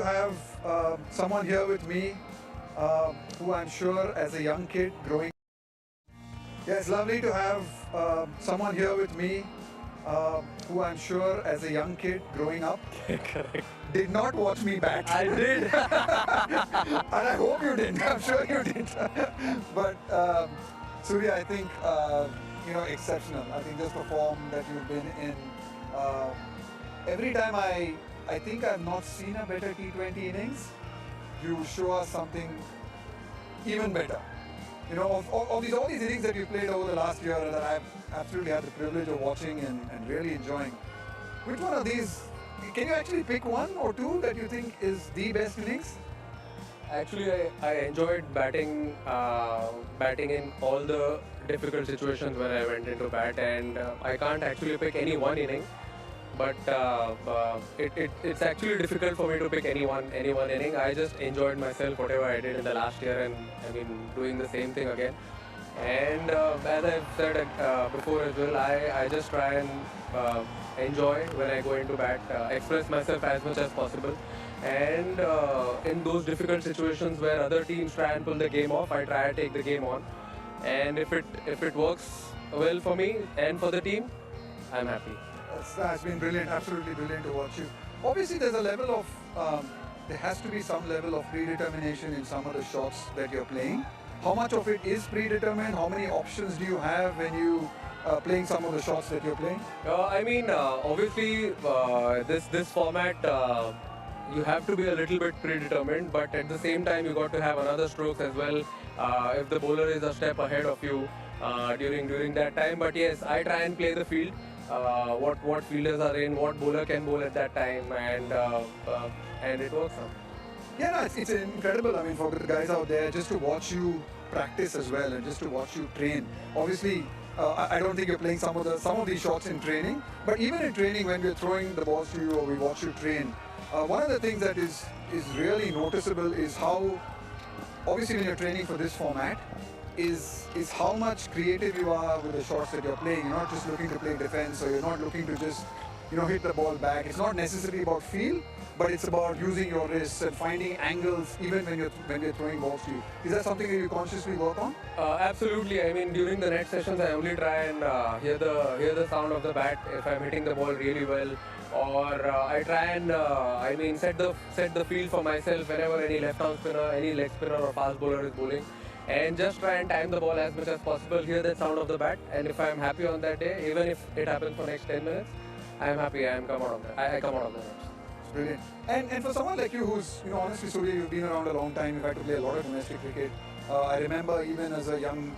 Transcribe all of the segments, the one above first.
have someone here with me who I'm sure as a young kid growing. Yeah, it's lovely to have someone here with me who I'm sure as a young kid growing up Correct. did not watch me bat. I did. And I hope you didn't. I'm sure you did. But Surya, I think exceptional. I think just the form that you've been in. Every time I think I've not seen a better T20 innings. You show us something even better. You know, all these innings that you played over the last year that I've absolutely had the privilege of watching and really enjoying. Which one of these? Can you actually pick one or two that you think is the best innings? Actually, I enjoyed batting in all the difficult situations when I went into bat, and I can't actually pick any one inning. But it's actually difficult for me to pick any one inning. I just enjoyed myself, whatever I did in the last year, and I mean doing the same thing again. And as I've said before as well, I just try and enjoy when I go into bat, express myself as much as possible. And in those difficult situations where other teams try and pull the game off, I try and take the game on. And if it works well for me and for the team, I'm happy. It's been brilliant, absolutely brilliant to watch you. Obviously, there's a level of, there has to be some level of predetermination in some of the shots that you're playing. How much of it is predetermined? How many options do you have when you playing some of the shots that you're playing? I mean, obviously, this format, you have to be a little bit predetermined, but at the same time, you got to have another strokes as well. If the bowler is a step ahead of you during that time, but yes, I try and play the field. What fielders are in, what bowler can bowl at that time, and it works out. Yeah, no, it's incredible. I mean, for the guys out there, just to watch you practice as well, and just to watch you train. Obviously, I don't think you're playing some of these shots in training, but even in training, when we're throwing the balls to you or we watch you train, one of the things that is really noticeable is how, obviously, when you're training for this format, is how much creative you are with the shots that you're playing. You're not just looking to play defense, or you're not looking to just hit the ball back. It's not necessarily about feel, but it's about using your wrists and finding angles even when you're throwing balls to you. Is that something that you consciously work on? Absolutely. I mean, during the net sessions, I only try and hear the sound of the bat if I'm hitting the ball really well, or I try and set the field for myself whenever any left-arm spinner, any leg spinner or fast bowler is bowling. And just try and time the ball as much as possible, hear that sound of the bat, and if I'm happy on that day, even if it happens for next 10 minutes, I'm happy, I come out of the match. It's brilliant. And for someone like you who's, honestly, Surya, you've been around a long time, you've had to play a lot of domestic cricket. I remember even as a young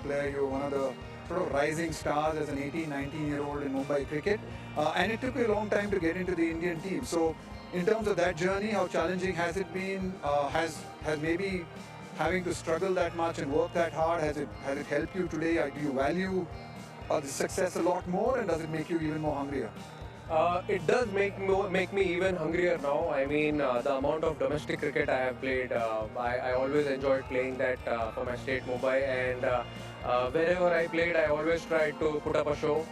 player, you were one of the sort of rising stars as an 18, 19-year-old in Mumbai cricket. And it took you a long time to get into the Indian team. So in terms of that journey, how challenging has it been? Has maybe having to struggle that much and work that hard, has it helped you today? Do you value the success a lot more, and does it make you even more hungrier? It does make me even hungrier now. I mean, the amount of domestic cricket I have played, I always enjoyed playing that for my state Mumbai, and wherever I played, I always tried to put up a show.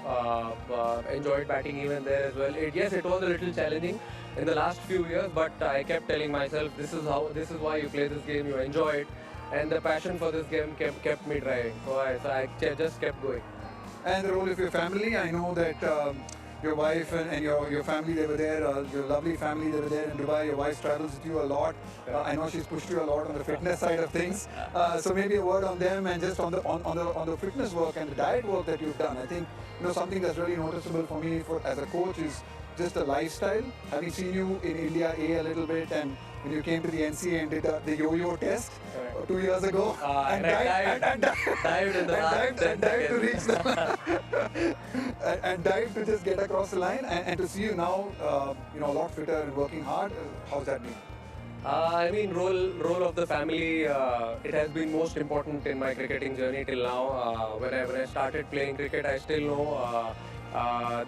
Enjoyed batting even there as well. Yes, it was a little challenging in the last few years, but I kept telling myself, this is why you play this game, you enjoy it, and the passion for this game kept me driving. So I just kept going. And the role of your family, I know that your wife and your family, they were there, your lovely family, they were there in Dubai. Your wife travels with you a lot. I know she's pushed you a lot on the fitness side of things. So maybe a word on them, and just on the fitness work and the diet work that you've done. I think something that's really noticeable for me as a coach is just the lifestyle. Having seen you in India a little bit, and when you came to the NCA and did the yo-yo test 2 years ago, and dived to reach the and dived to just get across the line, and to see you now, a lot fitter and working hard. How's that been? I mean, role of the family. It has been most important in my cricketing journey till now. When I started playing cricket, I still know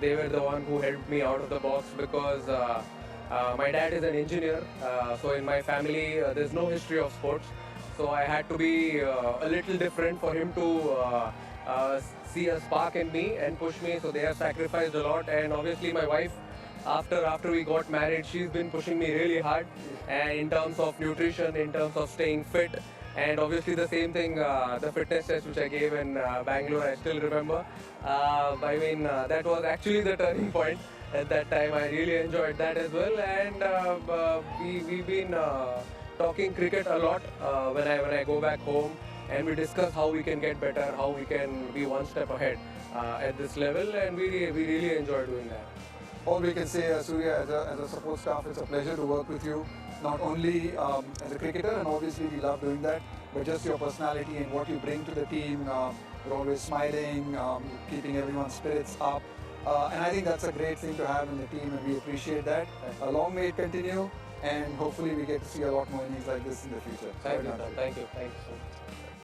they were the one who helped me out of the box, because my dad is an engineer. So in my family, there's no history of sports. So I had to be a little different for him to see a spark in me and push me. So they have sacrificed a lot, and obviously my wife after we got married, she's been pushing me really hard, and in terms of nutrition, in terms of staying fit, and obviously the same thing, the fitness test which I gave in Bangalore, I still remember. That was actually the turning point. At that time, I really enjoyed that as well, and we've been talking cricket a lot when I go back home, and we discuss how we can get better, how we can be one step ahead at this level, and we really enjoy doing that. All we can say, Surya, as a support staff, it's a pleasure to work with you, not only as a cricketer, and obviously we love doing that, but just your personality and what you bring to the team. You're always smiling, keeping everyone's spirits up. And I think that's a great thing to have in the team, and we appreciate that. Long may it continue, and hopefully we get to see a lot more innings like this in the future. Thank you, sir. Thank you. Thank you so much.